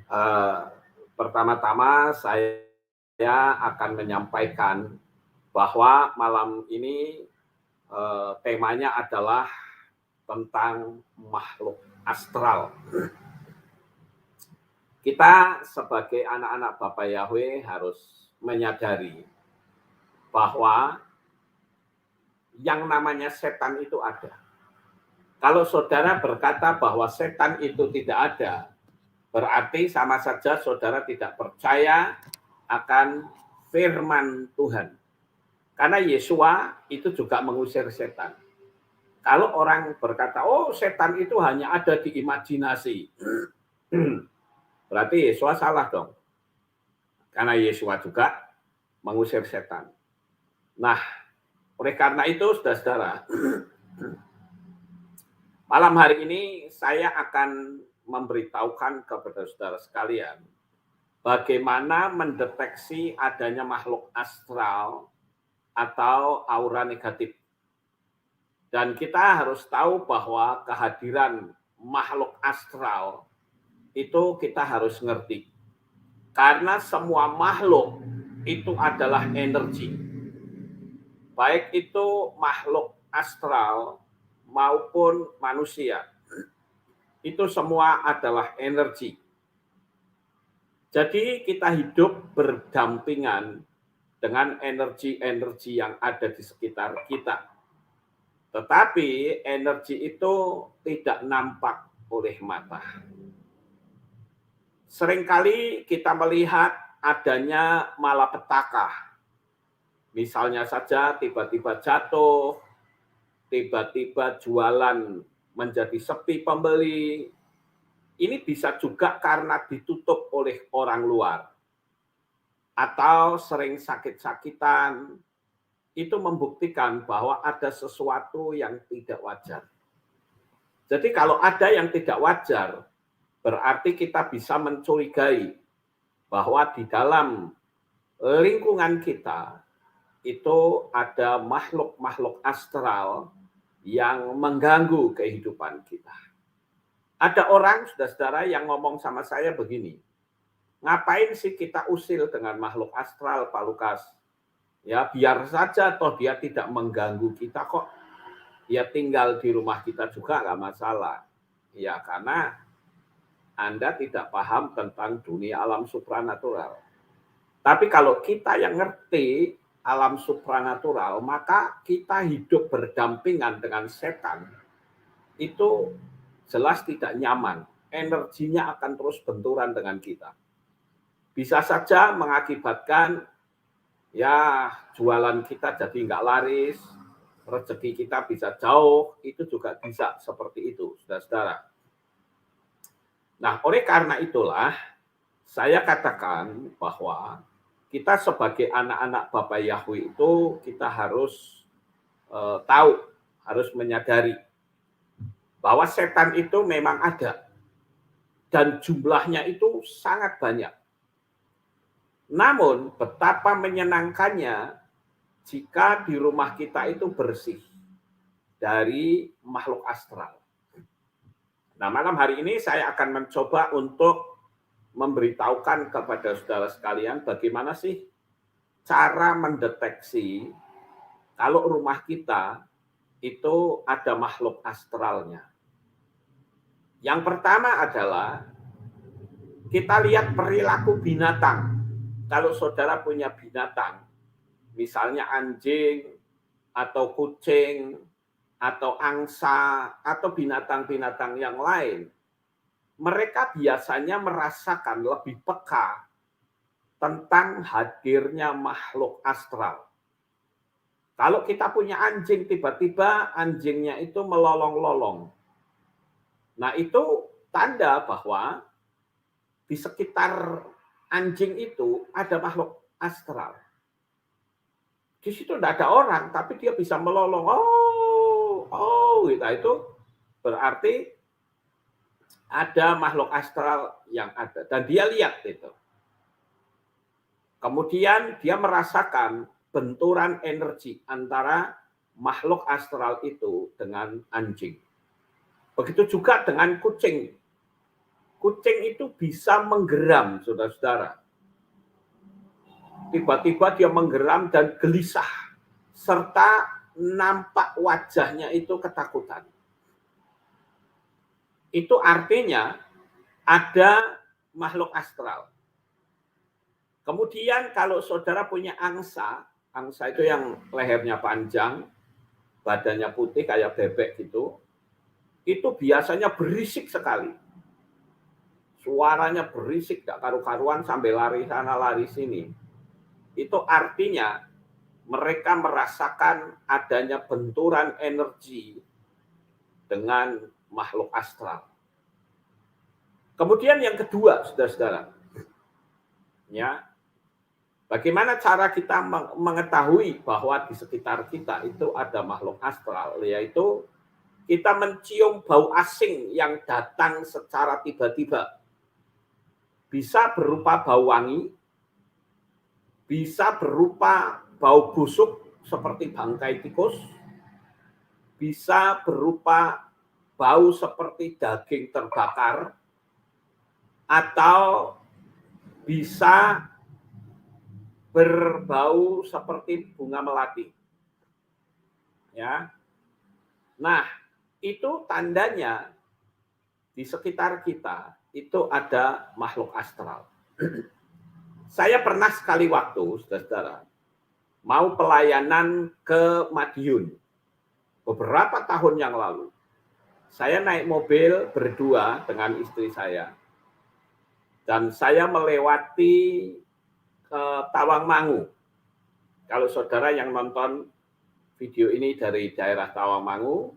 Eh, Pertama-tama saya akan menyampaikan bahwa malam ini temanya adalah tentang makhluk astral. Kita sebagai anak-anak Bapak Yahweh harus menyadari bahwa yang namanya setan itu ada. Kalau saudara berkata bahwa setan itu tidak ada, berarti sama saja saudara tidak percaya akan firman Tuhan. Karena Yesua itu juga mengusir setan. Kalau orang berkata, oh setan itu hanya ada di imajinasi, berarti Yesua salah dong. Karena Yesua juga mengusir setan. Nah, oleh karena itu, saudara-saudara, malam hari ini saya akan memberitahukan kepada saudara sekalian bagaimana mendeteksi adanya makhluk astral atau aura negatif. Dan kita harus tahu bahwa kehadiran makhluk astral itu kita harus ngerti. Karena semua makhluk itu adalah energi. Baik itu makhluk astral maupun manusia. Itu semua adalah energi. Jadi kita hidup berdampingan dengan energi-energi yang ada di sekitar kita. Tetapi energi itu tidak nampak oleh mata. Seringkali kita melihat adanya malapetaka. Misalnya saja tiba-tiba jatuh, tiba-tiba jualan menjadi sepi pembeli. Ini bisa juga karena ditutup oleh orang luar. Atau sering sakit-sakitan, itu membuktikan bahwa ada sesuatu yang tidak wajar. Jadi kalau ada yang tidak wajar, berarti kita bisa mencurigai bahwa di dalam lingkungan kita itu ada makhluk-makhluk astral yang mengganggu kehidupan kita. Ada orang, saudara-saudara, yang ngomong sama saya begini, ngapain sih kita usil dengan makhluk astral, Pak Lukas? Ya biar saja toh dia tidak mengganggu kita kok. Dia tinggal di rumah kita juga nggak masalah. Ya karena Anda tidak paham tentang dunia alam supranatural. Tapi kalau kita yang ngerti alam supranatural, maka kita hidup berdampingan dengan setan. Itu jelas tidak nyaman. Energinya akan terus benturan dengan kita. Bisa saja mengakibatkan ya jualan kita jadi nggak laris, rezeki kita bisa jauh, itu juga bisa seperti itu, saudara-saudara. Nah, oleh karena itulah, saya katakan bahwa kita sebagai anak-anak Bapak Yahweh itu, kita harus tahu, harus menyadari bahwa setan itu memang ada. Dan jumlahnya itu sangat banyak. Namun, betapa menyenangkannya jika di rumah kita itu bersih dari makhluk astral. Nah, malam hari ini saya akan mencoba untuk memberitahukan kepada saudara sekalian bagaimana sih cara mendeteksi kalau rumah kita itu ada makhluk astralnya. Yang pertama adalah kita lihat perilaku binatang. Kalau saudara punya binatang, misalnya anjing atau kucing atau angsa atau binatang-binatang yang lain, mereka biasanya merasakan lebih peka tentang hadirnya makhluk astral. Kalau kita punya anjing, tiba-tiba anjingnya itu melolong-lolong. Nah, itu tanda bahwa di sekitar anjing itu ada makhluk astral. Di situ tidak ada orang, tapi dia bisa melolong. Gitu. Itu berarti ada makhluk astral yang ada. Dan dia lihat itu. Kemudian dia merasakan benturan energi antara makhluk astral itu dengan anjing. Begitu juga dengan kucing. Kucing itu bisa menggeram, saudara-saudara. Tiba-tiba dia menggeram dan gelisah, serta nampak wajahnya itu ketakutan. Itu artinya ada makhluk astral. Kemudian kalau saudara punya angsa itu yang lehernya panjang, badannya putih kayak bebek gitu, itu biasanya berisik sekali. Suaranya berisik, gak karu-karuan sampai lari sana lari sini. Itu artinya mereka merasakan adanya benturan energi dengan makhluk astral. Kemudian yang kedua, saudara-saudara, ya, bagaimana cara kita mengetahui bahwa di sekitar kita itu ada makhluk astral, yaitu kita mencium bau asing yang datang secara tiba-tiba. Bisa berupa bau wangi, bisa berupa bau busuk seperti bangkai tikus, bisa berupa bau seperti daging terbakar, atau bisa berbau seperti bunga melati. Ya. Nah, itu tandanya di sekitar kita itu ada makhluk astral. Saya pernah sekali waktu, saudara-saudara, mau pelayanan ke Madiun beberapa tahun yang lalu. Saya naik mobil berdua dengan istri saya, dan saya melewati Tawangmangu. Kalau saudara yang nonton video ini dari daerah Tawangmangu,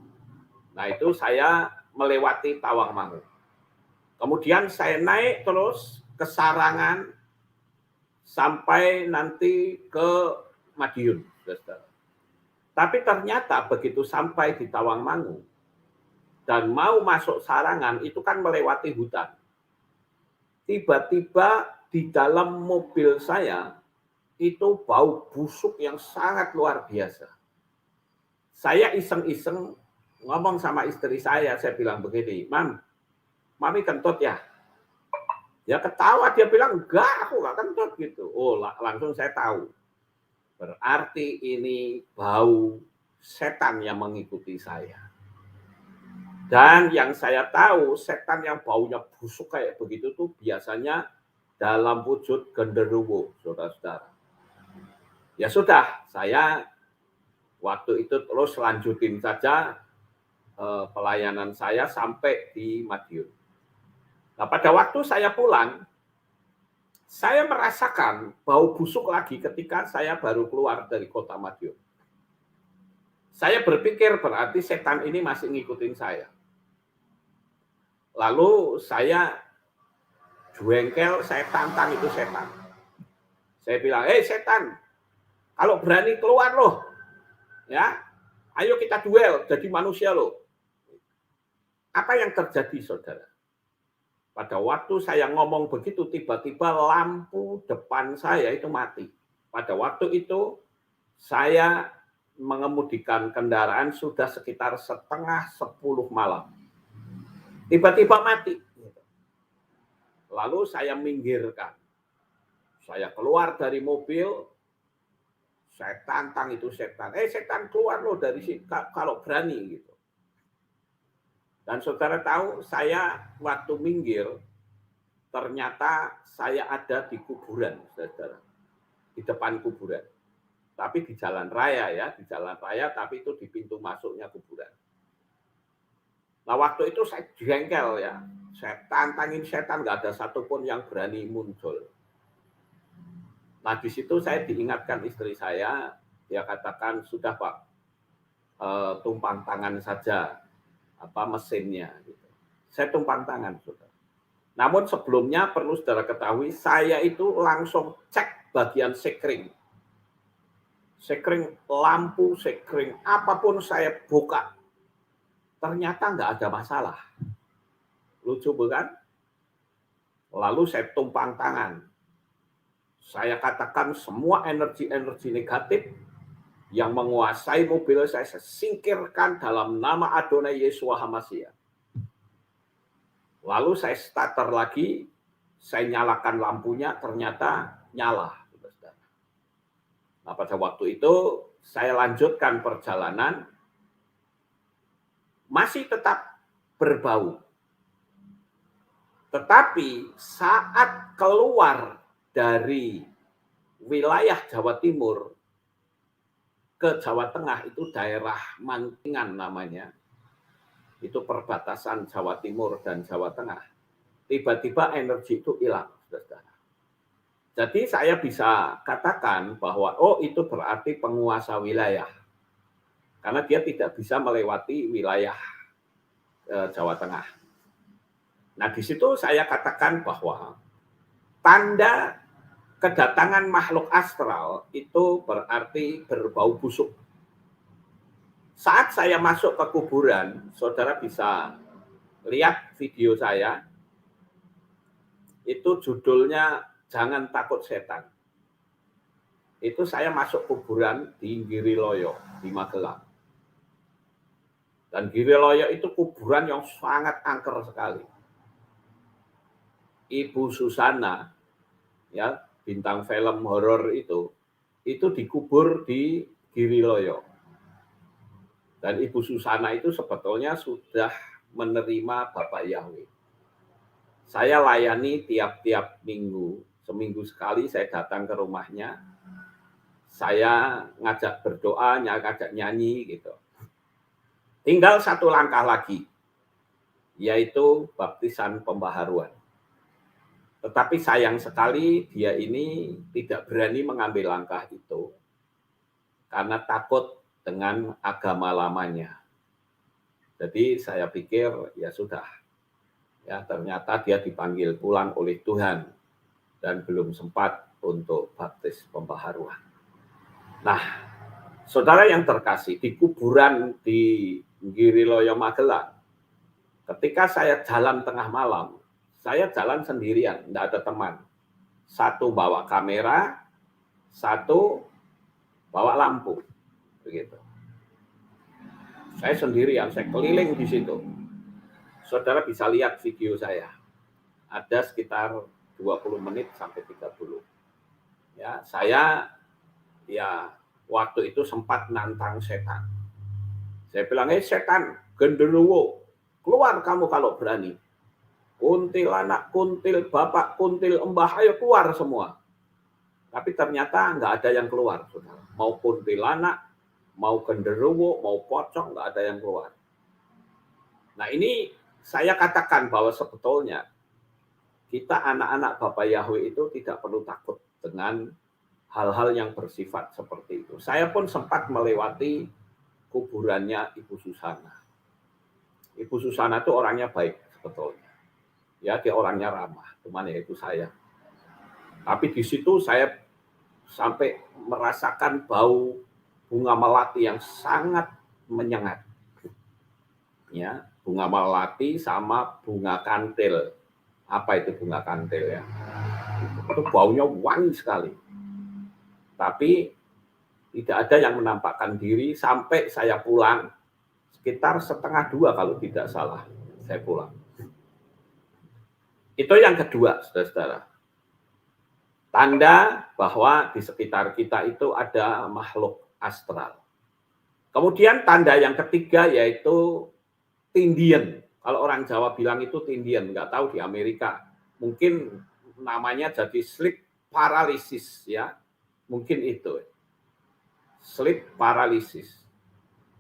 nah itu saya melewati Tawangmangu. Kemudian saya naik terus ke Sarangan sampai nanti ke Madiun. Tapi ternyata begitu sampai di Tawangmangu dan mau masuk Sarangan, itu kan melewati hutan. Tiba-tiba di dalam mobil saya itu bau busuk yang sangat luar biasa. Saya iseng-iseng ngomong sama istri saya bilang begini, Mami kentut ya? Ya ketawa, dia bilang, enggak, aku enggak kentut gitu. Oh, langsung saya tahu. Berarti ini bau setan yang mengikuti saya. Dan yang saya tahu, setan yang baunya busuk kayak begitu tuh biasanya dalam wujud genderuwo, saudara-saudara. Ya sudah, saya waktu itu terus lanjutin saja pelayanan saya sampai di Madiun. Nah, pada waktu saya pulang, saya merasakan bau busuk lagi ketika saya baru keluar dari kota Madiun. Saya berpikir berarti setan ini masih ngikutin saya. Lalu saya jengkel, saya tantang itu setan. Saya bilang, setan, kalau berani keluar loh, ya, ayo kita duel, jadi manusia loh. Apa yang terjadi, saudara? Pada waktu saya ngomong begitu, tiba-tiba lampu depan saya itu mati. Pada waktu itu, saya mengemudikan kendaraan sudah sekitar 9:30 malam. Tiba-tiba mati. Lalu saya minggirkan. Saya keluar dari mobil, saya tantang itu setan. Setan keluar loh dari sini kalau berani gitu. Dan saudara tahu, saya waktu minggir, ternyata saya ada di kuburan, saudara. Di depan kuburan. Tapi di jalan raya ya, di jalan raya, tapi itu di pintu masuknya kuburan. Nah waktu itu saya jengkel ya, saya tantangin setan, nggak ada satupun yang berani muncul. Nah di situ saya diingatkan istri saya, dia katakan sudah Pak, tumpang tangan saja mesinnya. Gitu. Saya tumpang tangan, saudara. Namun sebelumnya perlu saudara ketahui, saya itu langsung cek bagian sekring. Sekring lampu, sekring apapun saya buka. Ternyata nggak ada masalah. Lucu bukan? Lalu saya tumpang tangan. Saya katakan semua energi-energi negatif yang menguasai mobil saya singkirkan dalam nama Adonai Yeshua HaMashiach. Lalu saya starter lagi, saya nyalakan lampunya, ternyata nyala. Nah, pada waktu itu saya lanjutkan perjalanan, masih tetap berbau. Tetapi saat keluar dari wilayah Jawa Timur ke Jawa Tengah, itu daerah Mantingan namanya, itu perbatasan Jawa Timur dan Jawa Tengah, tiba-tiba energi itu hilang, saudara. Jadi saya bisa katakan bahwa oh itu berarti penguasa wilayah, karena dia tidak bisa melewati wilayah Jawa Tengah. Nah di situ saya katakan bahwa tanda kedatangan makhluk astral itu berarti berbau busuk. Saat saya masuk ke kuburan, saudara bisa lihat video saya, itu judulnya Jangan Takut Setan. Itu saya masuk kuburan di Giriloyo, di Magelang. Dan Giriloyo itu kuburan yang sangat angker sekali. Ibu Susana, ya bintang film horor itu dikubur di Giriloyo. Dan Ibu Susana itu sebetulnya sudah menerima Bapak Yahweh. Saya layani tiap-tiap minggu, seminggu sekali saya datang ke rumahnya, saya ngajak berdoa, ngajak nyanyi gitu. Tinggal satu langkah lagi, yaitu baptisan pembaharuan. Tetapi sayang sekali dia ini tidak berani mengambil langkah itu, karena takut dengan agama lamanya. Jadi saya pikir ya sudah, ya ternyata dia dipanggil pulang oleh Tuhan dan belum sempat untuk baptis pembaharuan. Nah, saudara yang terkasih, di kuburan di Giriloyo Magelang, ketika saya jalan tengah malam, saya jalan sendirian, tidak ada teman. Satu bawa kamera, satu bawa lampu, begitu. Saya sendirian, saya keliling di situ. Saudara bisa lihat video saya. Ada sekitar 20 menit sampai 30. Ya, saya ya waktu itu sempat nantang setan. Saya bilang, setan, genderuwo, keluar kamu kalau berani. Kuntilanak, kuntil bapak, kuntil embah, ayo keluar semua. Tapi ternyata nggak ada yang keluar, saudara. Mau kuntilanak, mau genderuwo, mau pocong, nggak ada yang keluar. Nah ini saya katakan bahwa sebetulnya kita anak-anak Bapak Yahweh itu tidak perlu takut dengan hal-hal yang bersifat seperti itu. Saya pun sempat melewati kuburannya Ibu Susana. Ibu Susana itu orangnya baik sebetulnya. Ya, dia orangnya ramah, cuman ya itu saya. Tapi di situ saya sampai merasakan bau bunga melati yang sangat menyengat. Ya, bunga melati sama bunga kantil. Apa itu bunga kantil ya? Itu baunya wangi sekali. Tapi tidak ada yang menampakkan diri sampai saya pulang sekitar 1:30 kalau tidak salah saya pulang. Itu yang kedua, saudara-saudara. Tanda bahwa di sekitar kita itu ada makhluk astral. Kemudian tanda yang ketiga yaitu tindian. Kalau orang Jawa bilang itu tindian, nggak tahu di Amerika. Mungkin namanya jadi sleep paralysis ya. Mungkin itu. Sleep paralysis.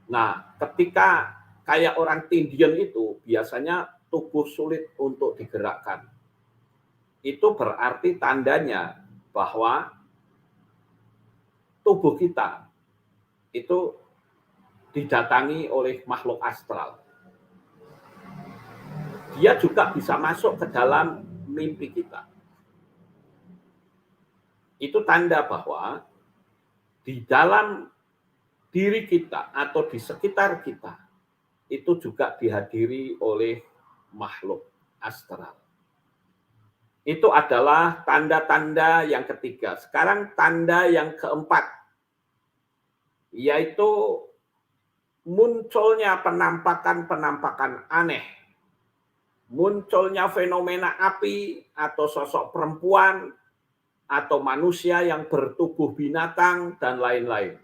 Nah, ketika kayak orang tindian itu biasanya tubuh sulit untuk digerakkan. Itu berarti tandanya bahwa tubuh kita itu didatangi oleh makhluk astral. Dia juga bisa masuk ke dalam mimpi kita. Itu tanda bahwa di dalam diri kita atau di sekitar kita itu juga dihadiri oleh makhluk astral. Itu adalah tanda-tanda yang ketiga. Sekarang tanda yang keempat, yaitu munculnya penampakan-penampakan aneh munculnya fenomena api atau sosok perempuan atau manusia yang bertubuh binatang dan lain-lain.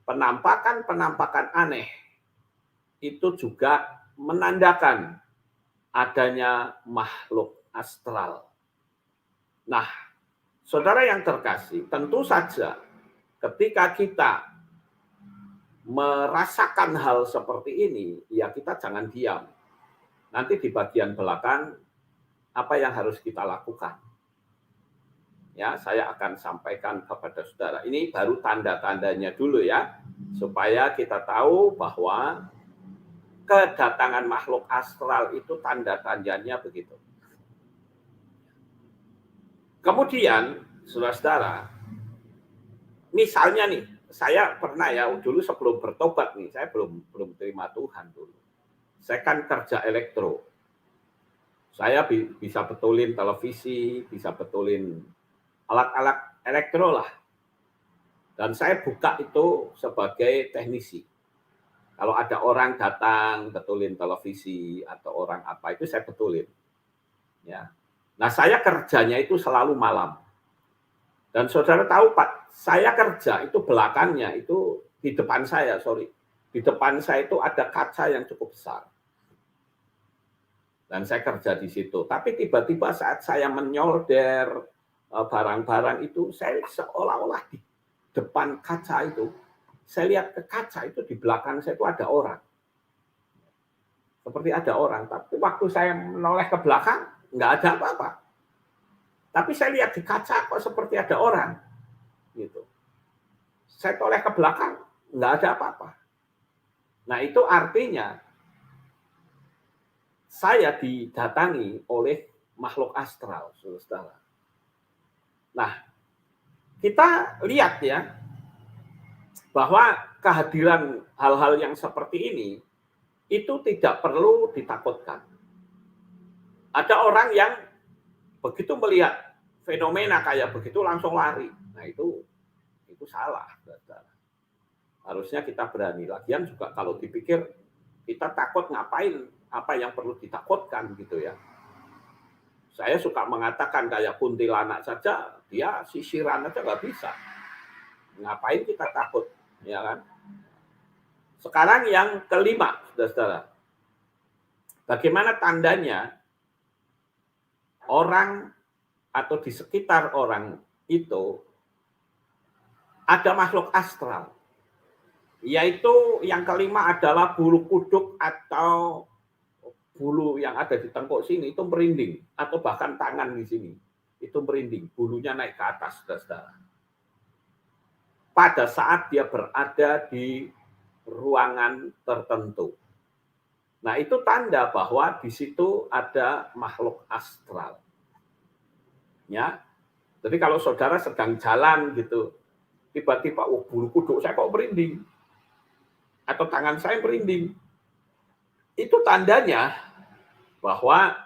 Penampakan-penampakan aneh itu juga menandakan adanya makhluk astral. Nah, saudara yang terkasih, tentu saja ketika kita merasakan hal seperti ini, ya kita jangan diam. Nanti di bagian belakang, apa yang harus kita lakukan? Ya, saya akan sampaikan kepada saudara. Ini baru tanda-tandanya dulu ya, supaya kita tahu bahwa kedatangan makhluk astral itu tanda-tandanya begitu. Kemudian, saudara-saudara, misalnya nih, saya pernah ya dulu sebelum bertobat nih, saya belum terima Tuhan dulu. Saya kan kerja elektro. Saya bisa betulin televisi, bisa betulin alat-alat elektro lah. Dan saya buka itu sebagai teknisi. Kalau ada orang datang betulin televisi atau orang apa itu saya betulin. Ya. Nah, saya kerjanya itu selalu malam. Dan saudara tahu Pak, saya kerja itu belakangnya itu di depan saya, di depan saya itu ada kaca yang cukup besar. Dan saya kerja di situ. Tapi tiba-tiba saat saya menyolder barang-barang itu, saya seolah-olah di depan kaca itu, saya lihat ke kaca itu di belakang saya itu ada orang. Seperti ada orang. Tapi waktu saya menoleh ke belakang, nggak ada apa-apa. Tapi saya lihat di kaca kok seperti ada orang. Gitu. Saya toleh ke belakang, nggak ada apa-apa. Nah itu artinya saya didatangi oleh makhluk astral, saudara. Nah, kita lihat ya, bahwa kehadiran hal-hal yang seperti ini, itu tidak perlu ditakutkan. Ada orang yang begitu melihat fenomena kayak begitu langsung lari. Nah itu salah, saudara. Harusnya kita berani. Lagian juga kalau dipikir, kita takut ngapain, apa yang perlu ditakutkan gitu ya. Saya suka mengatakan kayak kuntilanak saja, dia sisiran aja nggak bisa. Ngapain kita takut, ya kan? Sekarang yang kelima, saudara-saudara. Bagaimana tandanya orang atau di sekitar orang itu ada makhluk astral. Yaitu yang kelima adalah bulu kuduk atau bulu yang ada di tengkuk sini itu merinding, atau bahkan tangan di sini itu merinding, bulunya naik ke atas, saudara. Pada saat dia berada di ruangan tertentu. Nah, itu tanda bahwa di situ ada makhluk astral. Ya. Jadi kalau saudara sedang jalan gitu, tiba-tiba bulu kuduk saya kok merinding. Atau tangan saya merinding. Itu tandanya bahwa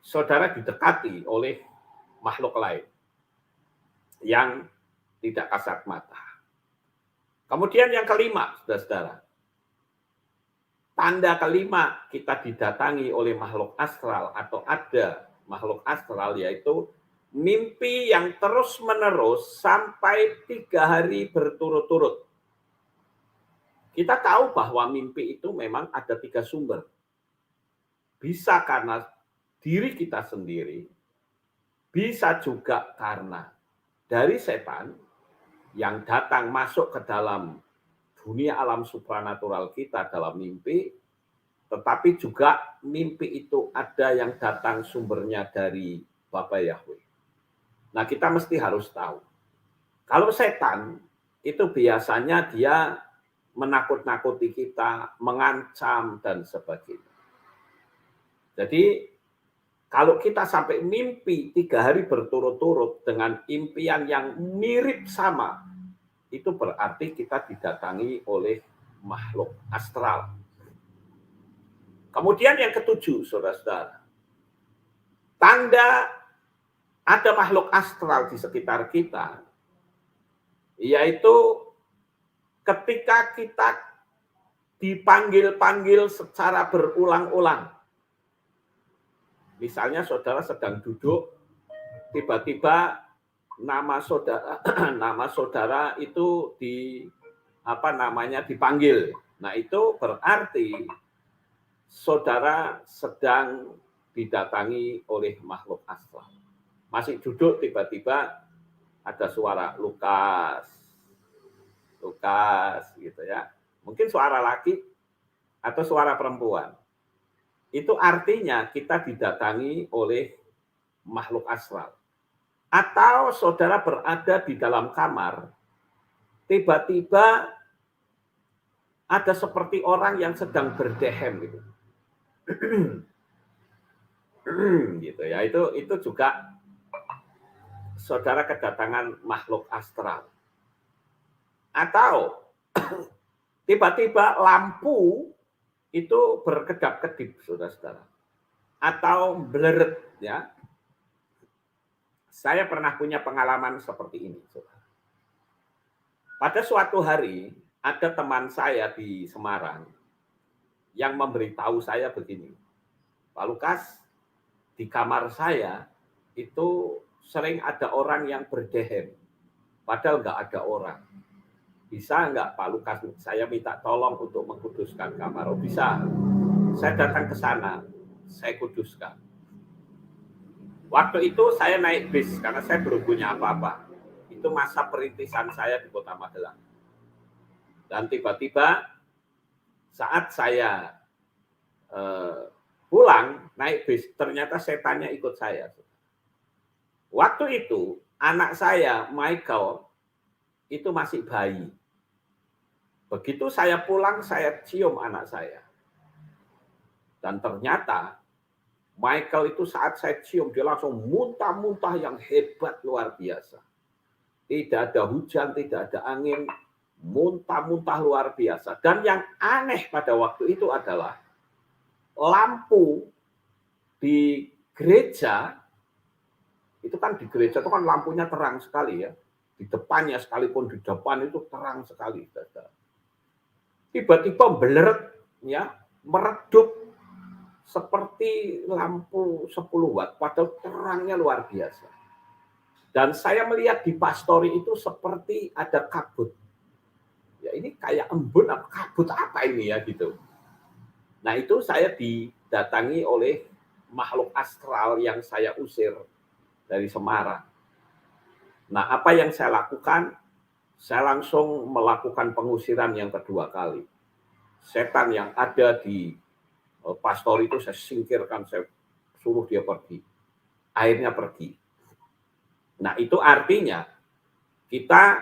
saudara didekati oleh makhluk lain yang tidak kasat mata. Kemudian yang kelima, saudara-saudara. Tanda kelima kita didatangi oleh makhluk astral atau ada makhluk astral yaitu mimpi yang terus-menerus sampai 3 hari berturut-turut. Kita tahu bahwa mimpi itu memang ada 3 sumber. Bisa karena diri kita sendiri, bisa juga karena dari setan yang datang masuk ke dalam dunia alam supranatural kita dalam mimpi, tetapi juga mimpi itu ada yang datang sumbernya dari Bapa Yahweh. Nah, kita mesti harus tahu. Kalau setan itu biasanya dia menakut-nakuti kita, mengancam dan sebagainya. Jadi kalau kita sampai mimpi 3 hari berturut-turut dengan impian yang mirip sama, itu berarti kita didatangi oleh makhluk astral. Kemudian yang ketujuh, saudara-saudara. Tanda ada makhluk astral di sekitar kita, yaitu ketika kita dipanggil-panggil secara berulang-ulang. Misalnya saudara sedang duduk, tiba-tiba nama saudara itu dipanggil. Nah, itu berarti saudara sedang didatangi oleh makhluk astral. Masih duduk, tiba-tiba ada suara Lukas gitu ya. Mungkin suara laki atau suara perempuan. Itu artinya kita didatangi oleh makhluk astral. Atau saudara berada di dalam kamar, tiba-tiba ada seperti orang yang sedang berdehem gitu. Gitu ya. Itu juga saudara kedatangan makhluk astral. Atau tiba-tiba lampu itu berkedap-kedip, saudara-saudara. Atau bleret ya. Saya pernah punya pengalaman seperti ini, saudara. Pada suatu hari ada teman saya di Semarang yang memberitahu saya begini, Pak Lukas, di kamar saya itu sering ada orang yang berdehem, padahal nggak ada orang. Bisa nggak Pak Lukas, saya minta tolong untuk mengkuduskan kamar. Oh bisa, saya datang ke sana, saya kuduskan. Waktu itu saya naik bis karena saya belum punya apa-apa. Itu masa perintisan saya di Kota Magelang. Dan tiba-tiba saat saya pulang naik bis, ternyata setannya ikut saya. Waktu itu anak saya Michael itu masih bayi. Begitu saya pulang, saya cium anak saya. Dan ternyata Michael itu saat saya cium, dia langsung muntah-muntah yang hebat luar biasa. Tidak ada hujan, tidak ada angin, muntah-muntah luar biasa. Dan yang aneh pada waktu itu adalah lampu di gereja, itu kan di gereja itu kan lampunya terang sekali ya. Di depannya sekalipun di depan itu terang sekali. Tiba-tiba beleret ya, meredup seperti lampu 10 watt, padahal terangnya luar biasa. Dan saya melihat di pastori itu seperti ada kabut. Ya ini kayak embun, kabut apa ini ya gitu. Nah itu saya didatangi oleh makhluk astral yang saya usir dari Semarang. Nah apa yang saya lakukan? Saya langsung melakukan pengusiran yang kedua kali. Setan yang ada di pastor itu saya singkirkan, saya suruh dia pergi. Akhirnya pergi. Nah itu artinya kita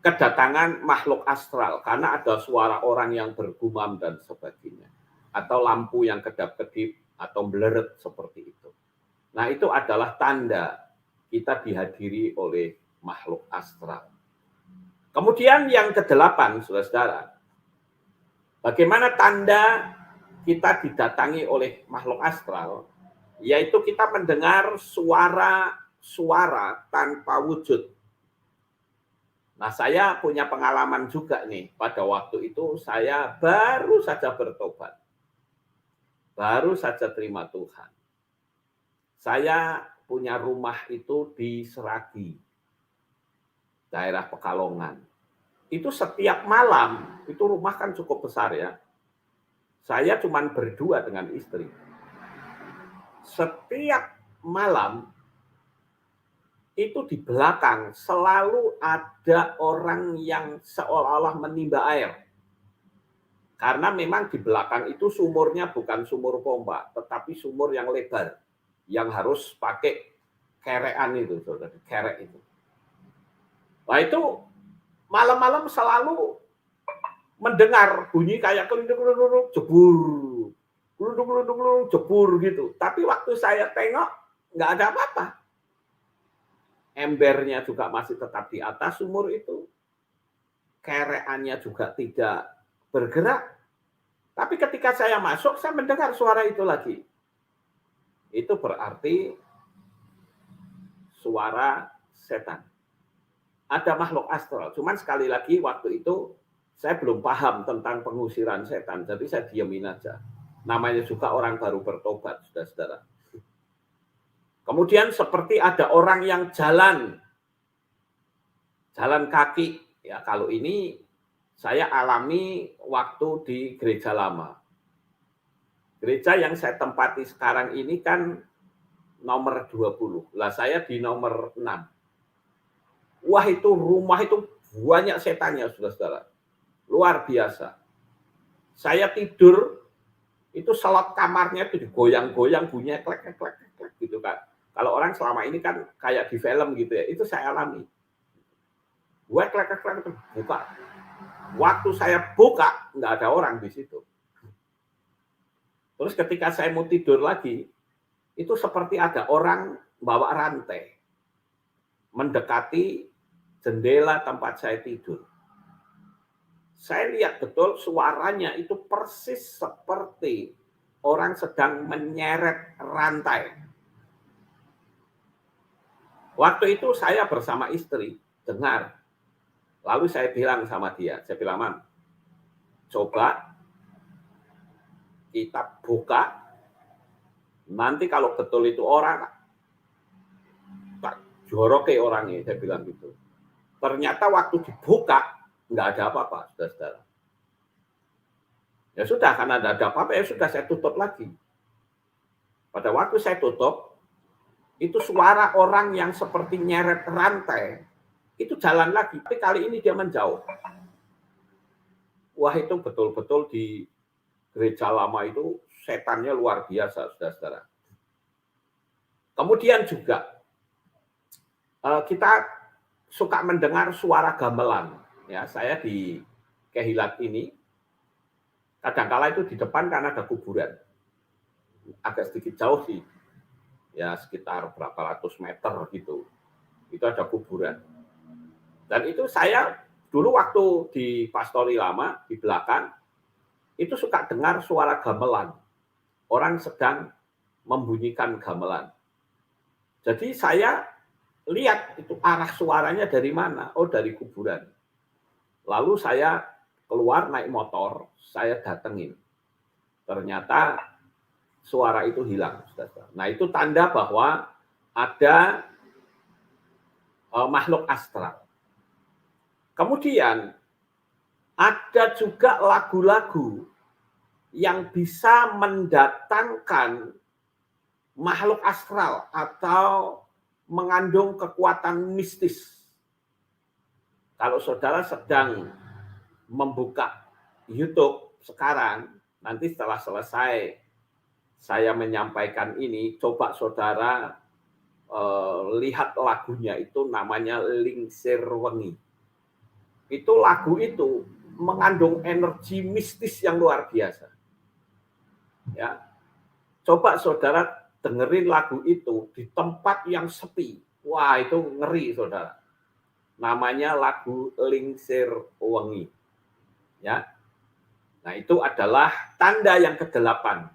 kedatangan makhluk astral karena ada suara orang yang bergumam dan sebagainya. Atau lampu yang kedap-kedip atau bleret seperti itu. Nah itu adalah tanda kita dihadiri oleh makhluk astral. Kemudian yang ke-8, saudara-saudara, bagaimana tanda kita didatangi oleh makhluk astral, yaitu kita mendengar suara tanpa wujud. Nah, saya punya pengalaman juga nih, pada waktu itu saya baru saja bertobat. Baru saja terima Tuhan. Saya punya rumah itu di Seragi, daerah Pekalongan. Itu setiap malam, itu rumah kan cukup besar ya. Saya cuma berdua dengan istri. Setiap malam, itu di belakang selalu ada orang yang seolah-olah menimba air. Karena memang di belakang itu sumurnya bukan sumur pompa, tetapi sumur yang lebar. Yang harus pakai kerean itu, saudara, kerek itu. Nah itu malam-malam selalu mendengar bunyi kayak kelunduk-kelunduk jebur. Kelunduk-kelunduk jebur gitu. Tapi waktu saya tengok nggak ada apa-apa. Embernya juga masih tetap di atas sumur itu. Kereannya juga tidak bergerak. Tapi ketika saya masuk, saya mendengar suara itu lagi. Itu berarti suara setan. Ada makhluk astral. Cuman sekali lagi waktu itu saya belum paham tentang pengusiran setan. Jadi saya diamin aja. Namanya juga orang baru bertobat, saudara-saudara. Kemudian seperti ada orang yang jalan kaki. Ya, kalau ini saya alami waktu di gereja lama. Gereja yang saya tempati sekarang ini kan nomor 20. Lah saya di nomor 6. Wah, itu rumah itu banyak setannya, saudara-saudara. Luar biasa. Saya tidur, itu selot kamarnya itu digoyang-goyang, bunyinya klek-klek gitu kan. Kalau orang selama ini kan kayak di film gitu ya, itu saya alami. Gue klek-klek itu buka. Waktu saya buka, nggak ada orang di situ. Terus ketika saya mau tidur lagi, itu seperti ada orang bawa rantai mendekati jendela tempat saya tidur. Saya lihat betul suaranya itu persis seperti orang sedang menyeret rantai. Waktu itu saya bersama istri dengar. Lalu saya bilang sama dia, saya bilang, "Mam, coba kita buka. Nanti kalau betul itu orang, tak joroke orangnya," saya bilang gitu. Ternyata waktu dibuka, nggak ada apa-apa, saudara-saudara. Ya sudah, karena nggak ada apa-apa, ya sudah saya tutup lagi. Pada waktu saya tutup, itu suara orang yang seperti nyeret rantai, itu jalan lagi. Tapi kali ini dia menjauh. Wah, itu betul-betul di gereja lama itu setannya luar biasa, saudara-saudara. Kemudian juga kita suka mendengar suara gamelan. Ya, saya di Kehilat ini kadangkala itu di depan karena ada kuburan. Agak sedikit jauh sih. Ya, sekitar berapa ratus meter gitu. Itu ada kuburan. Dan itu saya dulu waktu di pastori lama di belakang itu suka dengar suara gamelan. Orang sedang membunyikan gamelan. Jadi saya lihat itu arah suaranya dari mana. Oh, dari kuburan. Lalu saya keluar naik motor, saya datengin. Ternyata suara itu hilang. Nah, itu tanda bahwa ada makhluk astral. Kemudian ada juga lagu-lagu yang bisa mendatangkan makhluk astral atau mengandung kekuatan mistis. Kalau saudara sedang membuka YouTube sekarang, nanti setelah selesai saya menyampaikan ini, coba saudara lihat lagunya, itu namanya Lingsir Wengi. Itu lagu itu mengandung energi mistis yang luar biasa. Ya, coba saudara dengerin lagu itu di tempat yang sepi. Wah, itu ngeri, saudara. Namanya lagu Lingsir Wengi. Ya. Nah, itu adalah tanda yang ke-8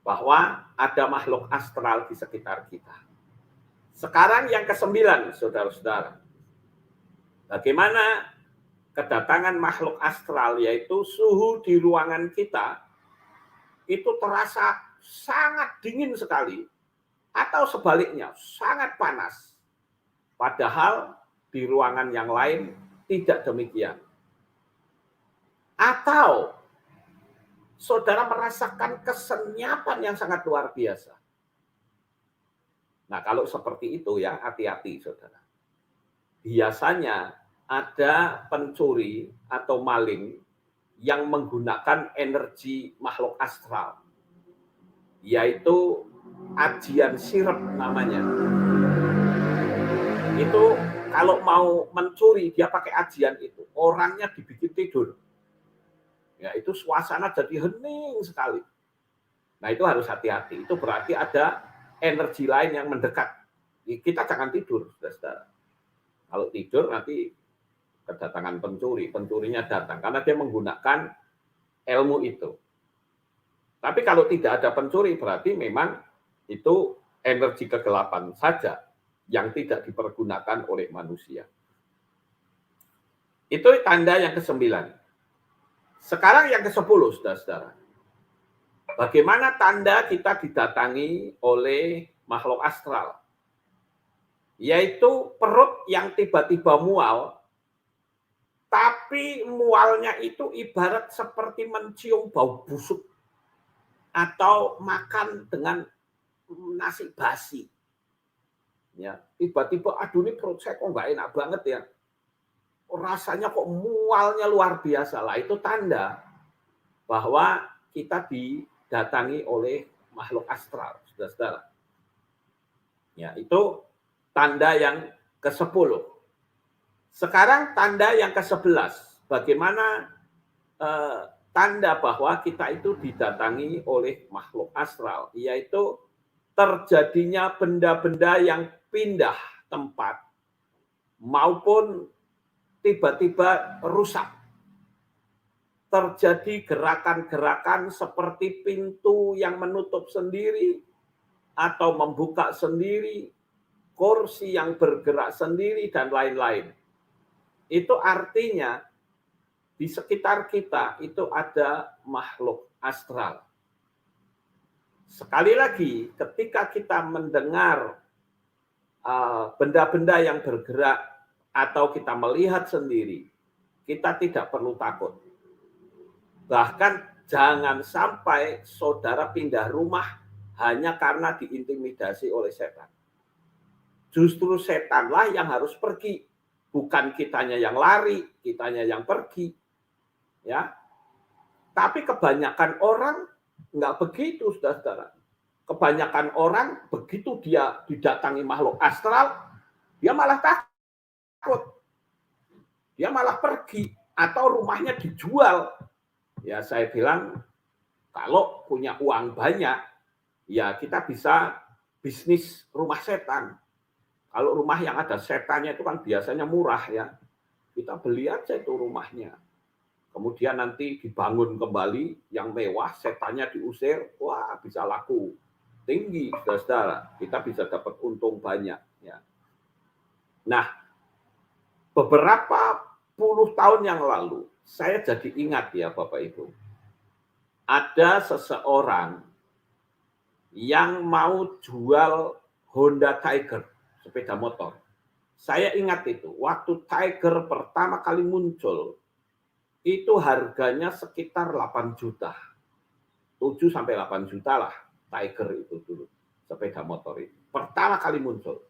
bahwa ada makhluk astral di sekitar kita. Sekarang yang ke-9, saudara-saudara. Bagaimana kedatangan makhluk astral, yaitu suhu di ruangan kita itu terasa sangat dingin sekali, atau sebaliknya sangat panas. Padahal di ruangan yang lain tidak demikian. Atau saudara merasakan kesenyapan yang sangat luar biasa. Nah, kalau seperti itu ya hati-hati, saudara. Biasanya ada pencuri atau maling yang menggunakan energi makhluk astral, yaitu ajian sirep namanya. Itu kalau mau mencuri, dia pakai ajian itu. Orangnya dibikin tidur. Ya, itu suasana jadi hening sekali. Nah, itu harus hati-hati. Itu berarti ada energi lain yang mendekat. Kita jangan tidur, saudara. Kalau tidur nanti kedatangan pencuri. Pencurinya datang karena dia menggunakan ilmu itu. Tapi kalau tidak ada pencuri, berarti memang itu energi kegelapan saja yang tidak dipergunakan oleh manusia. Itu tanda yang ke-9. Sekarang yang ke-10, saudara-saudara. Bagaimana tanda kita didatangi oleh makhluk astral? Yaitu perut yang tiba-tiba mual, tapi mualnya itu ibarat seperti mencium bau busuk atau makan dengan nasi basi. Ya, tiba-tiba aduh ini perut saya kok nggak enak banget ya. Rasanya kok mualnya luar biasa lah. Itu tanda bahwa kita didatangi oleh makhluk astral, saudara-saudara. Ya, itu tanda yang ke-10. Sekarang tanda yang ke-11. Bagaimana tanda bahwa kita itu didatangi oleh makhluk astral, yaitu terjadinya benda-benda yang pindah tempat maupun tiba-tiba rusak. Terjadi gerakan-gerakan seperti pintu yang menutup sendiri atau membuka sendiri, kursi yang bergerak sendiri, dan lain-lain. Itu artinya di sekitar kita itu ada makhluk astral. Sekali lagi, ketika kita mendengar benda-benda yang bergerak atau kita melihat sendiri, kita tidak perlu takut. Bahkan jangan sampai saudara pindah rumah hanya karena diintimidasi oleh setan. Justru setanlah yang harus pergi, bukan kitanya yang lari, kitanya yang pergi. Ya, tapi kebanyakan orang nggak begitu, saudara-saudara. Kebanyakan orang begitu dia didatangi makhluk astral, dia malah takut, dia malah pergi atau rumahnya dijual. Ya saya bilang kalau punya uang banyak, ya kita bisa bisnis rumah setan. Kalau rumah yang ada setannya itu kan biasanya murah ya. Kita beli aja itu rumahnya. Kemudian nanti dibangun kembali yang mewah, setannya diusir, wah bisa laku tinggi, saudara-saudara. Kita bisa dapat untung banyak. Ya. Nah, beberapa puluh tahun yang lalu, saya jadi ingat ya Bapak Ibu, ada seseorang yang mau jual Honda Tiger, sepeda motor. Saya ingat itu, waktu Tiger pertama kali muncul, itu harganya sekitar 8 juta. 7 sampai 8 juta lah Tiger itu dulu, sepeda motor itu. Pertama kali muncul.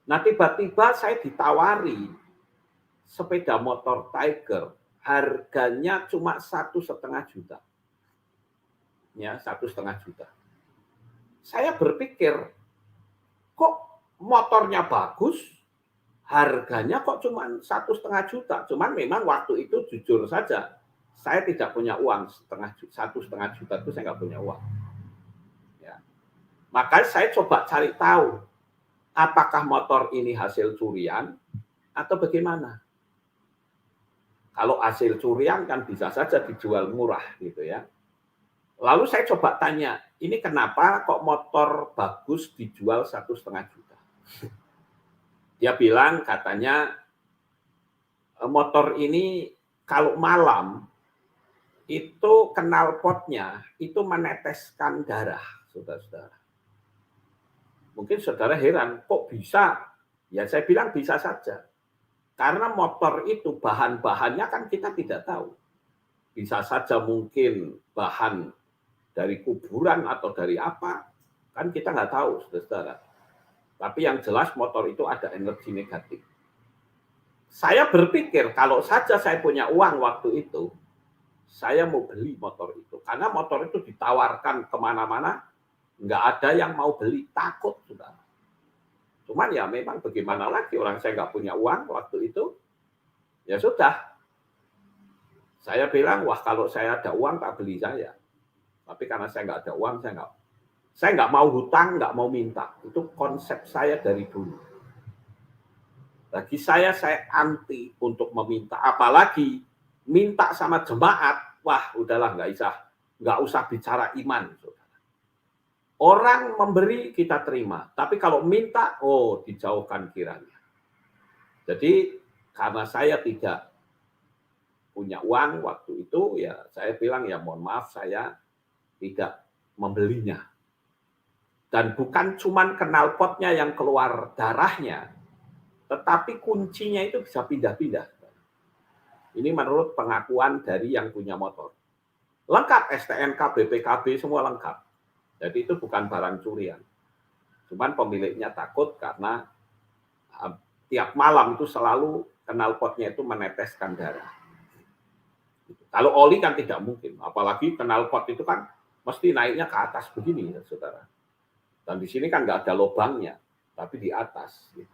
Nah tiba-tiba saya ditawari sepeda motor Tiger, harganya cuma 1,5 juta. Ya, 1,5 juta. Saya berpikir, kok motornya bagus, harganya kok cuma 1,5 juta. Cuman memang waktu itu jujur saja, saya tidak punya uang 1,5 juta itu saya nggak punya uang. Ya. Makanya saya coba cari tahu, apakah motor ini hasil curian atau bagaimana. Kalau hasil curian kan bisa saja dijual murah gitu ya. Lalu saya coba tanya, ini kenapa kok motor bagus dijual 1,5 juta? Dia bilang katanya motor ini kalau malam itu knalpotnya itu meneteskan darah, saudara-saudara. Mungkin saudara heran, kok bisa? Ya saya bilang bisa saja. Karena motor itu bahan-bahannya kan kita tidak tahu. Bisa saja mungkin bahan dari kuburan atau dari apa, kan kita nggak tahu, saudara. Tapi yang jelas motor itu ada energi negatif. Saya berpikir kalau saja saya punya uang waktu itu, saya mau beli motor itu. Karena motor itu ditawarkan kemana-mana, nggak ada yang mau beli, takut, saudara. Cuman ya memang bagaimana lagi, orang saya nggak punya uang waktu itu, ya sudah. Saya bilang, wah kalau saya ada uang tak beli saya. Tapi karena saya nggak ada uang, saya nggak mau hutang, nggak mau minta. Itu konsep saya dari dulu. Bagi saya anti untuk meminta. Apalagi minta sama jemaat, wah udahlah nggak usah bicara iman. Orang memberi kita terima, tapi kalau minta, oh dijauhkan kiranya. Jadi karena saya tidak punya uang waktu itu, ya saya bilang ya mohon maaf saya tidak membelinya. Dan bukan cuman knalpotnya yang keluar darahnya, tetapi kuncinya itu bisa pindah-pindah. Ini menurut pengakuan dari yang punya motor. Lengkap STNK, BPKB, semua lengkap. Jadi itu bukan barang curian. Cuman pemiliknya takut karena tiap malam itu selalu knalpotnya itu meneteskan darah. Kalau oli kan tidak mungkin, apalagi knalpot itu kan mesti naiknya ke atas begini, ya, saudara. Dan di sini kan nggak ada lubangnya, tapi di atas. Gitu.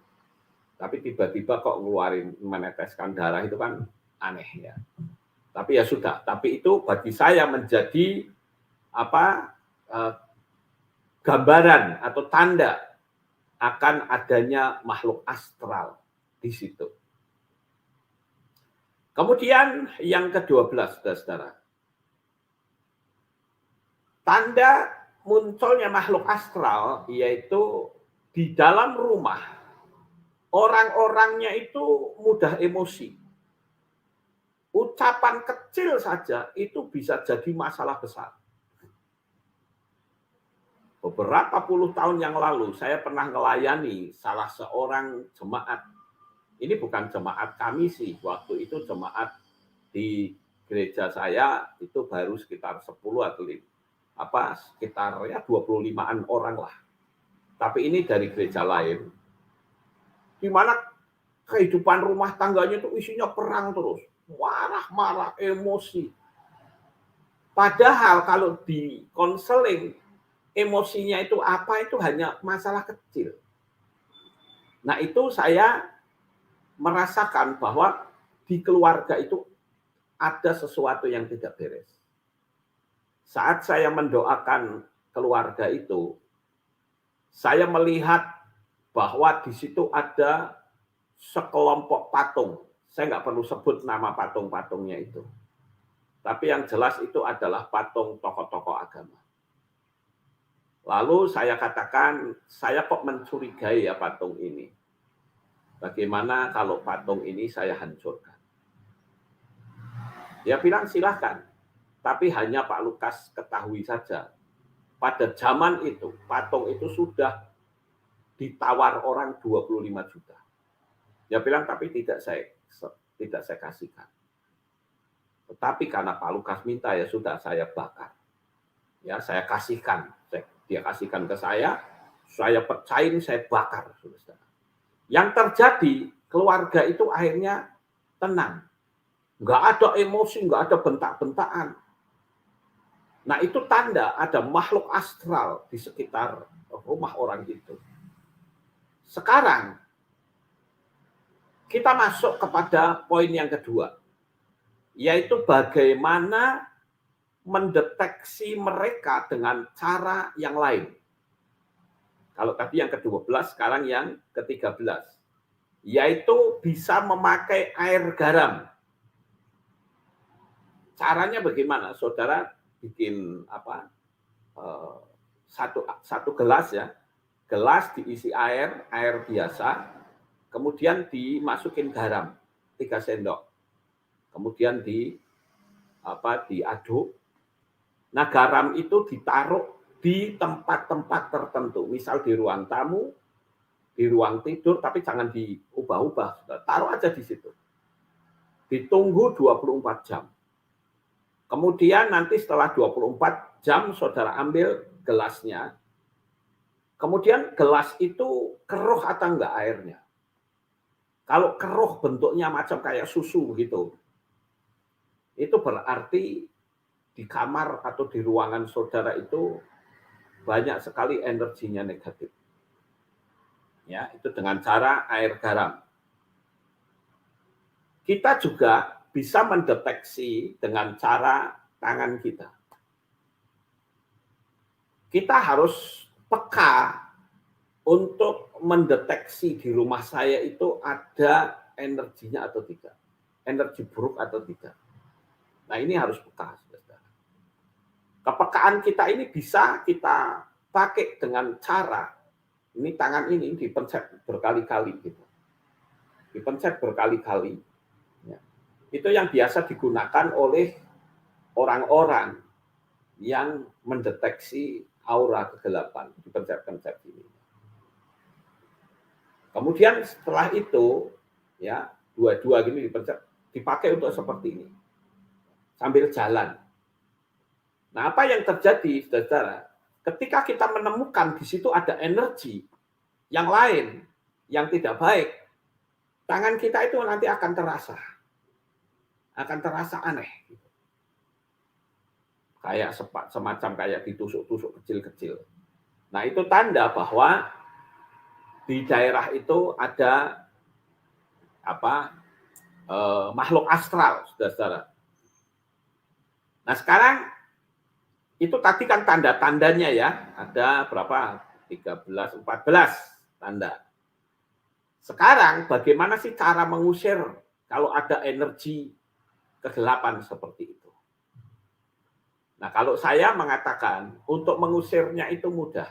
Tapi tiba-tiba kok ngeluarin meneteskan darah itu kan aneh ya. Tapi ya sudah. Tapi itu bagi saya menjadi gambaran atau tanda akan adanya makhluk astral di situ. Kemudian yang ke-12, saudara. Tanda munculnya makhluk astral yaitu di dalam rumah orang-orangnya itu mudah emosi. Ucapan kecil saja itu bisa jadi masalah besar. Beberapa puluh tahun yang lalu saya pernah melayani salah seorang jemaat. Ini bukan jemaat kami sih, waktu itu jemaat di gereja saya itu baru sekitar 10 atau sekitar ya 25-an orang lah. Tapi ini dari gereja lain, di mana kehidupan rumah tangganya itu isinya perang terus, marah-marah, emosi. Padahal kalau di konseling, emosinya itu apa, itu hanya masalah kecil. Nah itu saya merasakan bahwa di keluarga itu ada sesuatu yang tidak beres. Saat saya mendoakan keluarga itu, saya melihat bahwa di situ ada sekelompok patung. Saya nggak perlu sebut nama patung-patungnya itu. Tapi yang jelas itu adalah patung tokoh-tokoh agama. Lalu saya katakan, saya kok mencurigai ya patung ini. Bagaimana kalau patung ini saya hancurkan? Dia bilang silahkan. Tapi hanya Pak Lukas ketahui saja. Pada zaman itu, patung itu sudah ditawar orang 25 juta. Dia bilang, tapi tidak saya kasihkan. Tetapi karena Pak Lukas minta, ya sudah saya bakar. Ya, saya kasihkan. Dia kasihkan ke saya pecahin, saya bakar. Saudara. Yang terjadi, keluarga itu akhirnya tenang. Nggak ada emosi, nggak ada bentak-bentakan. Nah itu tanda ada makhluk astral di sekitar rumah orang itu. Sekarang, kita masuk kepada poin yang kedua. Yaitu bagaimana mendeteksi mereka dengan cara yang lain. Kalau tadi yang ke-12, sekarang yang ke-13. Yaitu bisa memakai air garam. Caranya bagaimana? Saudara bikin satu gelas ya. Gelas diisi air biasa. Kemudian dimasukin garam 3 sendok. Kemudian diaduk. Nah, garam itu ditaruh di tempat-tempat tertentu, misal di ruang tamu, di ruang tidur, tapi jangan diubah-ubah, taruh aja di situ. Ditunggu 24 jam. Kemudian nanti setelah 24 jam, saudara ambil gelasnya. Kemudian gelas itu keruh atau enggak airnya. Kalau keruh bentuknya macam kayak susu gitu, itu berarti di kamar atau di ruangan saudara itu banyak sekali energinya negatif. Ya, itu dengan cara air garam. Kita juga bisa mendeteksi dengan cara tangan kita. Kita harus peka untuk mendeteksi di rumah saya itu ada energinya atau tidak. Energi buruk atau tidak. Nah ini harus peka. Kepekaan kita ini bisa kita pakai dengan cara, ini tangan ini dipencet berkali-kali gitu. Dipencet berkali-kali. Ya. Itu yang biasa digunakan oleh orang-orang yang mendeteksi aura kegelapan di konsep-konsep ini. Kemudian setelah itu, ya dua-dua gini dipakai untuk seperti ini, sambil jalan. Nah, apa yang terjadi, saudara? Ketika kita menemukan di situ ada energi yang lain, yang tidak baik, tangan kita itu nanti akan terasa aneh. Kayak semacam kayak ditusuk-tusuk kecil-kecil. Nah, itu tanda bahwa di daerah itu ada makhluk astral, saudara-saudara. Nah, sekarang itu tadi kan tanda-tandanya ya, ada berapa? 13, 14 tanda. Sekarang bagaimana sih cara mengusir kalau ada energi kegelapan seperti itu? Nah, kalau saya mengatakan untuk mengusirnya itu mudah.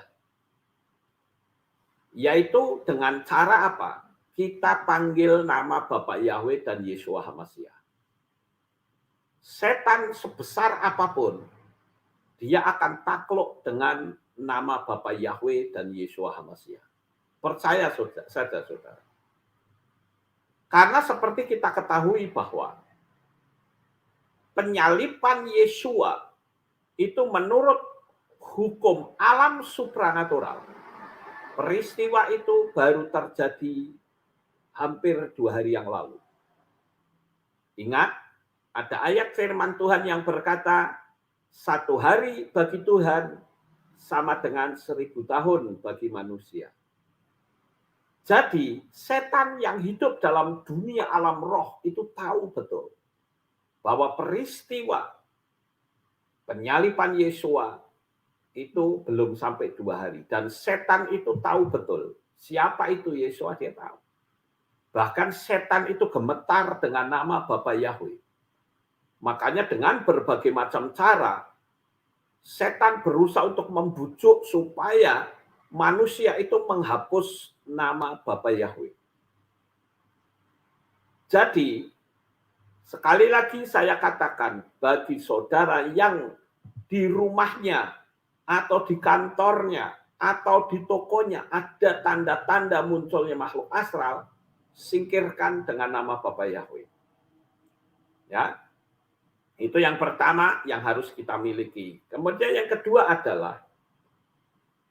Yaitu dengan cara apa? Kita panggil nama Bapak Yahweh dan Yeshua HaMashiach. Setan sebesar apapun, dia akan takluk dengan nama Bapak Yahweh dan Yeshua HaMashiach. Percaya saja, saudara. Karena seperti kita ketahui bahwa penyalipan Yeshua itu menurut hukum alam supranatural. Peristiwa itu baru terjadi hampir 2 hari yang lalu. Ingat, ada ayat firman Tuhan yang berkata, 1 hari bagi Tuhan sama dengan 1000 tahun bagi manusia. Jadi, setan yang hidup dalam dunia alam roh itu tahu betul bahwa peristiwa penyalipan Yeshua itu belum sampai 2 hari. Dan setan itu tahu betul siapa itu Yeshua, dia tahu. Bahkan setan itu gemetar dengan nama Bapa Yahweh. Makanya dengan berbagai macam cara, setan berusaha untuk membujuk supaya manusia itu menghapus nama Bapa Yahweh. Jadi, sekali lagi saya katakan, bagi saudara yang di rumahnya, atau di kantornya, atau di tokonya ada tanda-tanda munculnya makhluk astral, singkirkan dengan nama Bapa Yahweh. Ya, itu yang pertama yang harus kita miliki. Kemudian yang kedua adalah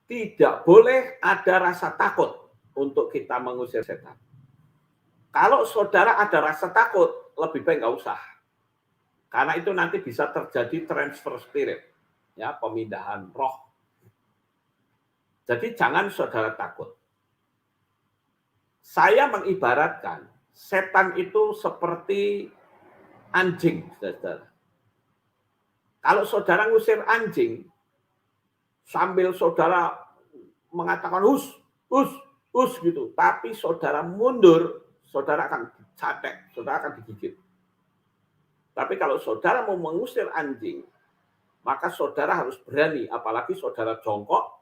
tidak boleh ada rasa takut untuk kita mengusir setan. Kalau saudara ada rasa takut, lebih baik nggak usah. Karena itu nanti bisa terjadi transfer spirit, ya, pemindahan roh. Jadi jangan saudara takut. Saya mengibaratkan setan itu seperti anjing, saudara. Kalau saudara ngusir anjing, sambil saudara mengatakan us gitu, tapi saudara mundur, saudara akan dicatek, saudara akan digigit. Tapi kalau saudara mau mengusir anjing, maka saudara harus berani, apalagi saudara jongkok,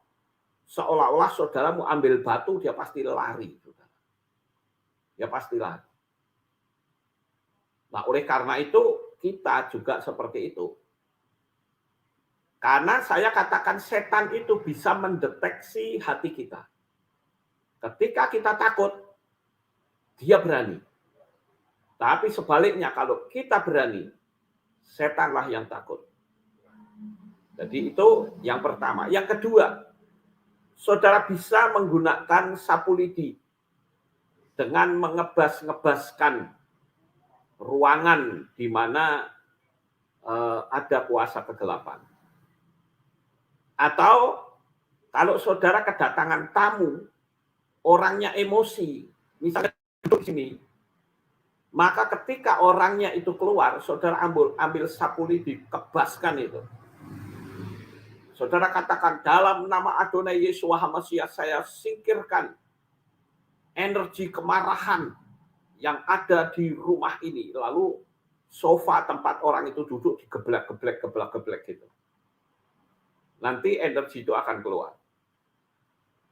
seolah-olah saudara mau ambil batu, dia pasti lari. Dia pasti lari. Nah, oleh karena itu, kita juga seperti itu. Karena saya katakan setan itu bisa mendeteksi hati kita. Ketika kita takut, dia berani. Tapi sebaliknya kalau kita berani, setanlah yang takut. Jadi itu yang pertama. Yang kedua, saudara bisa menggunakan sapu lidi dengan mengebas-ngebaskan ruangan di mana ada kuasa kegelapan. Atau kalau saudara kedatangan tamu, orangnya emosi, misalnya duduk di sini, maka ketika orangnya itu keluar, saudara ambil sapu lidi, kebaskan itu. Saudara katakan, dalam nama Adonai Yeshua HaMashiach, saya singkirkan energi kemarahan yang ada di rumah ini. Lalu sofa tempat orang itu duduk digeblek-geblek gitu. Nanti energi itu akan keluar.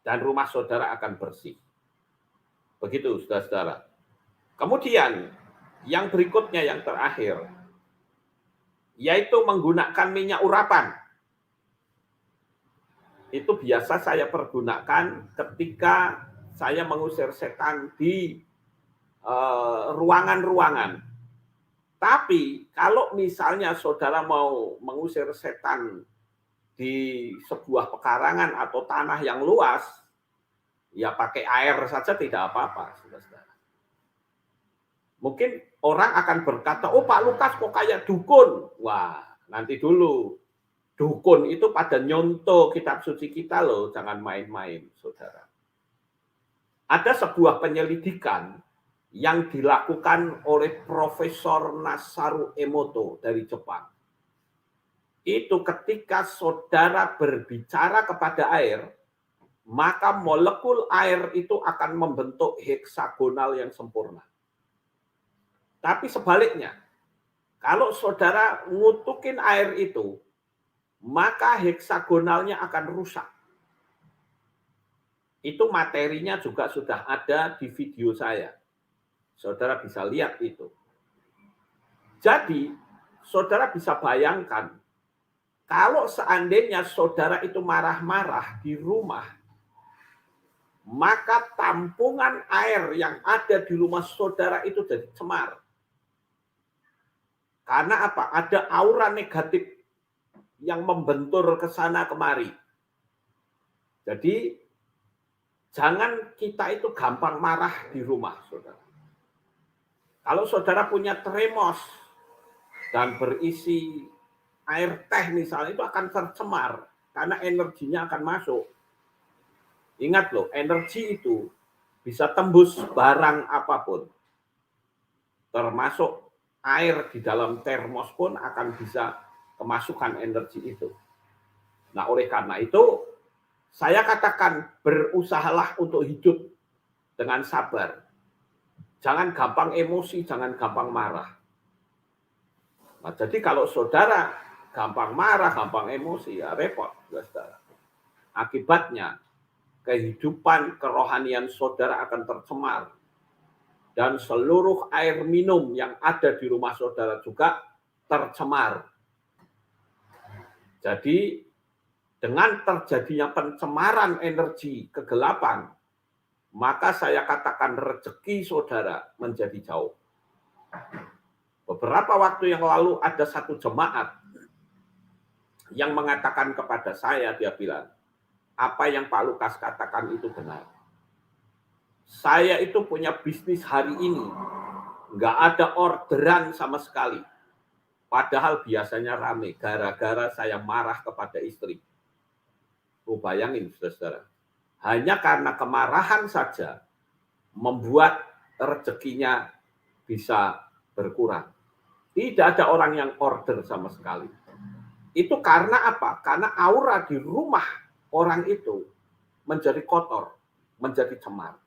Dan rumah saudara akan bersih. Begitu, saudara-saudara. Kemudian, yang berikutnya, yang terakhir, yaitu menggunakan minyak urapan. itu biasa saya pergunakan ketika saya mengusir setan di ruangan-ruangan. Tapi kalau misalnya saudara mau mengusir setan di sebuah pekarangan atau tanah yang luas, ya pakai air saja tidak apa-apa, saudara. Mungkin orang akan berkata, oh Pak Lukas kok kayak dukun. Wah, nanti dulu. Dukun itu pada nyontoh kitab suci kita loh, jangan main-main, saudara. Ada sebuah penyelidikan yang dilakukan oleh Profesor Masaru Emoto dari Jepang. Itu ketika saudara berbicara kepada air, maka molekul air itu akan membentuk heksagonal yang sempurna. Tapi sebaliknya, kalau saudara ngutukin air itu, maka heksagonalnya akan rusak. Itu materinya juga sudah ada di video saya. Saudara bisa lihat itu. Jadi, saudara bisa bayangkan, kalau seandainya saudara itu marah-marah di rumah, maka tampungan air yang ada di rumah saudara itu jadi cemar. Karena apa? Ada aura negatif yang membentur ke sana kemari. Jadi, jangan kita itu gampang marah di rumah, saudara. Kalau saudara punya termos dan berisi air teh misalnya, itu akan tercemar karena energinya akan masuk. Ingat loh, energi itu bisa tembus barang apapun. Termasuk air di dalam termos pun akan bisa kemasukan energi itu. Nah, oleh karena itu, saya katakan berusahalah untuk hidup dengan sabar. Jangan gampang emosi, jangan gampang marah. Nah, jadi kalau saudara gampang marah, gampang emosi, ya repot, saudara. Akibatnya, kehidupan kerohanian saudara akan tercemar. Dan seluruh air minum yang ada di rumah saudara juga tercemar. Jadi, dengan terjadinya pencemaran energi kegelapan, maka saya katakan rezeki saudara menjadi jauh. Beberapa waktu yang lalu ada satu jemaat yang mengatakan kepada saya, dia bilang, apa yang Pak Lukas katakan itu benar. Saya itu punya bisnis hari ini, nggak ada orderan sama sekali. Padahal biasanya rame, gara-gara saya marah kepada istri. Oh, bayangin, saudara. Hanya karena kemarahan saja, membuat rezekinya bisa berkurang. Tidak ada orang yang order sama sekali. Itu karena apa? Karena aura di rumah orang itu menjadi kotor, menjadi cemar.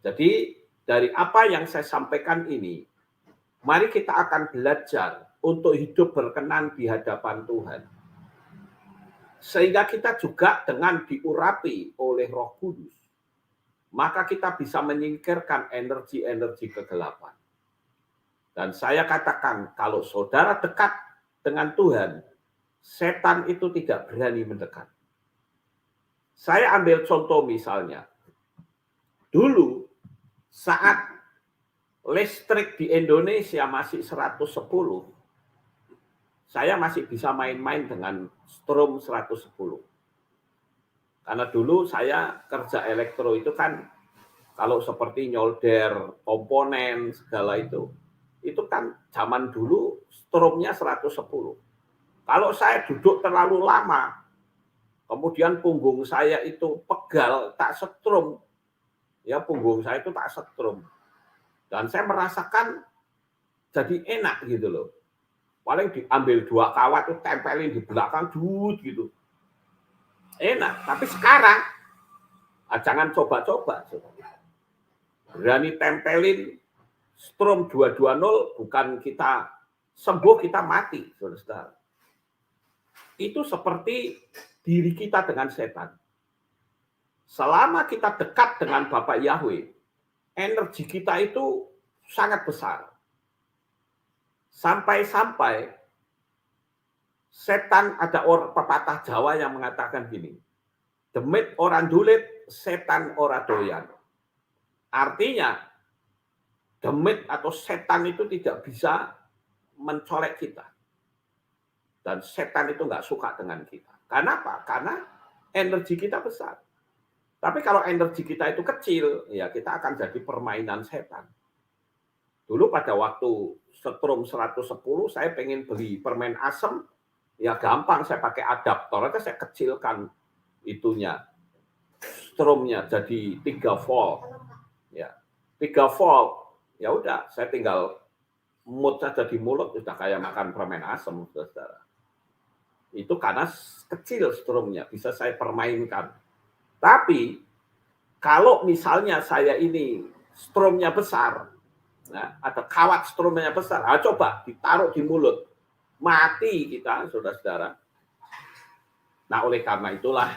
Jadi dari apa yang saya sampaikan ini, mari kita akan belajar untuk hidup berkenan di hadapan Tuhan. Sehingga kita juga dengan diurapi oleh Roh Kudus, maka kita bisa menyingkirkan energi-energi kegelapan. Dan saya katakan, kalau saudara dekat dengan Tuhan, setan itu tidak berani mendekat. Saya ambil contoh misalnya, dulu saat listrik di Indonesia masih 110, saya masih bisa main-main dengan strom 110. Karena dulu saya kerja elektro itu kan, kalau seperti nyolder, komponen, segala itu kan zaman dulu stromnya 110. Kalau saya duduk terlalu lama, kemudian punggung saya itu pegal, tak setrum, ya punggung saya itu tak setrum. Dan saya merasakan jadi enak gitu loh. Paling diambil 2 kawat itu tempelin di belakang, gitu. Enak, tapi sekarang jangan coba-coba. Berani tempelin strom 220, bukan kita sembuh, kita mati, saudara. Itu seperti diri kita dengan setan. Selama kita dekat dengan Bapak Yahweh, energi kita itu sangat besar. Sampai-sampai Setan, ada pepatah Jawa yang mengatakan gini, demit orang dulit, setan ora doyan. Artinya, demit atau setan itu tidak bisa mencolek kita. Dan setan itu nggak suka dengan kita. Kenapa? Karena energi kita besar. Tapi kalau energi kita itu kecil, ya kita akan jadi permainan setan. Dulu pada waktu setrum 110, saya pengen beli permen asem, ya gampang, saya pakai adaptor aja, saya kecilkan itunya, strumnya jadi 3 volt. Ya, 3 volt. Ya udah, saya tinggal mut saja di mulut, sudah kayak makan permen asem, saudara. Itu karena kecil strumnya, bisa saya permainkan. Tapi, kalau misalnya saya ini strumnya besar, nah, ada kawat strumnya besar, coba ditaruh di mulut, mati kita, saudara-saudara. Nah, oleh karena itulah,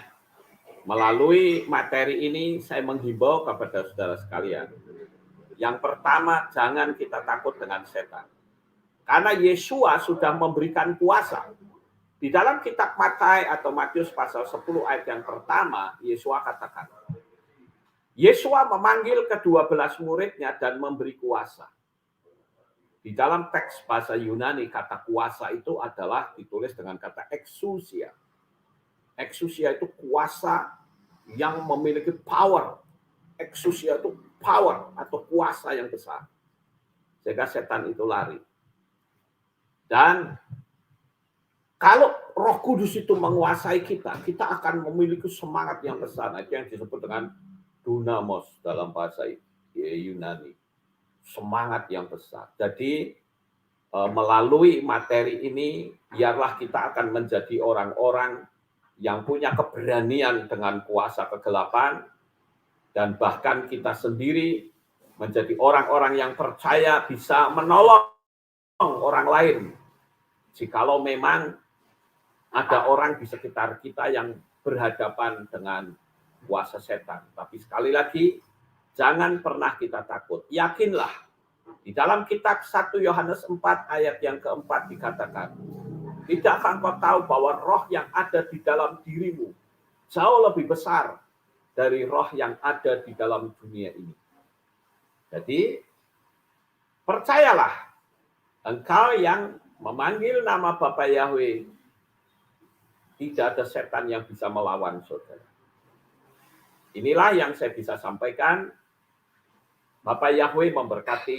melalui materi ini saya menghimbau kepada saudara sekalian. Yang pertama, jangan kita takut dengan setan. Karena Yesua sudah memberikan kuasa. Di dalam kitab Matai atau Matius pasal 10 ayat yang pertama, Yesua katakan, Yesua memanggil ke-12 muridnya dan memberi kuasa. Di dalam teks bahasa Yunani, kata kuasa itu adalah ditulis dengan kata exousia. Exousia itu kuasa yang memiliki power. Exousia itu power atau kuasa yang besar. Sehingga setan itu lari. Dan kalau Roh Kudus itu menguasai kita, kita akan memiliki semangat yang besar. Itu yang disebut dengan dunamos dalam bahasa Yunani. Semangat yang besar. Jadi melalui materi ini, biarlah kita akan menjadi orang-orang yang punya keberanian dengan kuasa kegelapan, dan bahkan kita sendiri menjadi orang-orang yang percaya bisa menolong orang lain. Jikalau memang ada orang di sekitar kita yang berhadapan dengan kuasa setan. Tapi sekali lagi, jangan pernah kita takut. Yakinlah, di dalam kitab 1 Yohanes 4 ayat yang keempat dikatakan, tidakkah engkau tahu bahwa roh yang ada di dalam dirimu jauh lebih besar dari roh yang ada di dalam dunia ini. Jadi, percayalah, engkau yang memanggil nama Bapa Yahweh, tidak ada setan yang bisa melawan saudara. Inilah yang saya bisa sampaikan. Bapak Yahweh memberkati